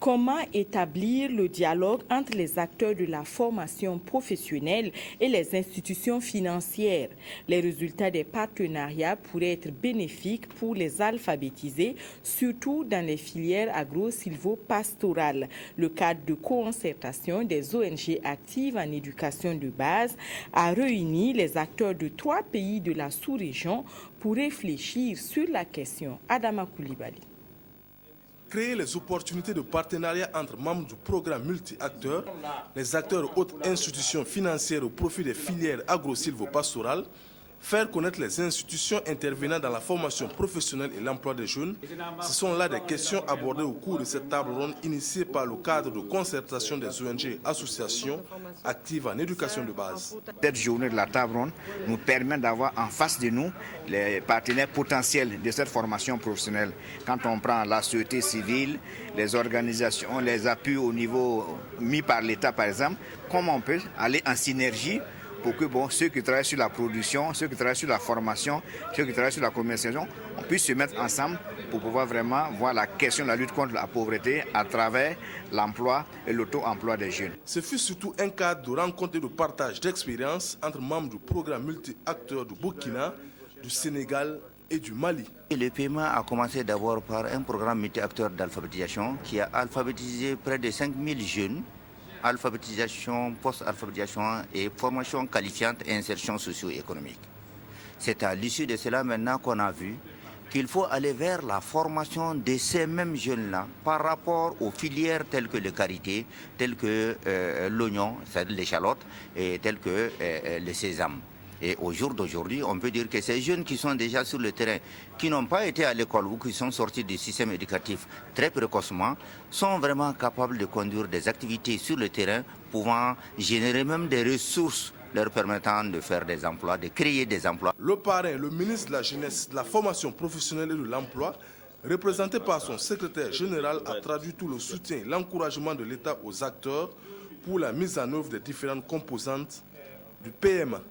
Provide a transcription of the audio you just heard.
Comment établir le dialogue entre les acteurs de la formation professionnelle et les institutions financières? Les résultats des partenariats pourraient être bénéfiques pour les alphabétisés, surtout dans les filières agro-silvopastorales. Le cadre de concertation des ONG actives en éducation de base a réuni les acteurs de 3 pays de la sous-région pour réfléchir sur la question. Adama Koulibaly. Créer les opportunités de partenariat entre membres du programme multi-acteurs, les acteurs autres institutions financières au profit des filières agro-silvopastorales, faire connaître les institutions intervenant dans la formation professionnelle et l'emploi des jeunes, ce sont là des questions abordées au cours de cette table ronde initiée par le cadre de concertation des ONG et associations actives en éducation de base. Cette journée de la table ronde nous permet d'avoir en face de nous les partenaires potentiels de cette formation professionnelle. Quand on prend la société civile, les organisations, les appuis au niveau mis par l'État par exemple, comment on peut aller en synergie pour que ceux qui travaillent sur la production, ceux qui travaillent sur la formation, ceux qui travaillent sur la commercialisation, on puisse se mettre ensemble pour pouvoir vraiment voir la question de la lutte contre la pauvreté à travers l'emploi et l'auto-emploi des jeunes. Ce fut surtout un cadre de rencontre et de partage d'expériences entre membres du programme multi-acteurs du Burkina, du Sénégal et du Mali. Le paiement a commencé d'abord par un programme multi-acteurs d'alphabétisation qui a alphabétisé près de 5000 jeunes. Alphabétisation, post-alphabétisation et formation qualifiante et insertion socio-économique. C'est à l'issue de cela maintenant qu'on a vu qu'il faut aller vers la formation de ces mêmes jeunes-là par rapport aux filières telles que le karité, telles que l'oignon, c'est-à-dire l'échalote, et telles que le sésame. Et au jour d'aujourd'hui, on peut dire que ces jeunes qui sont déjà sur le terrain, qui n'ont pas été à l'école ou qui sont sortis du système éducatif très précocement, sont vraiment capables de conduire des activités sur le terrain, pouvant générer même des ressources leur permettant de faire des emplois, de créer des emplois. Le parrain, le ministre de la Jeunesse, de la Formation professionnelle et de l'Emploi, représenté par son secrétaire général, a traduit tout le soutien et l'encouragement de l'État aux acteurs pour la mise en œuvre des différentes composantes du PMA.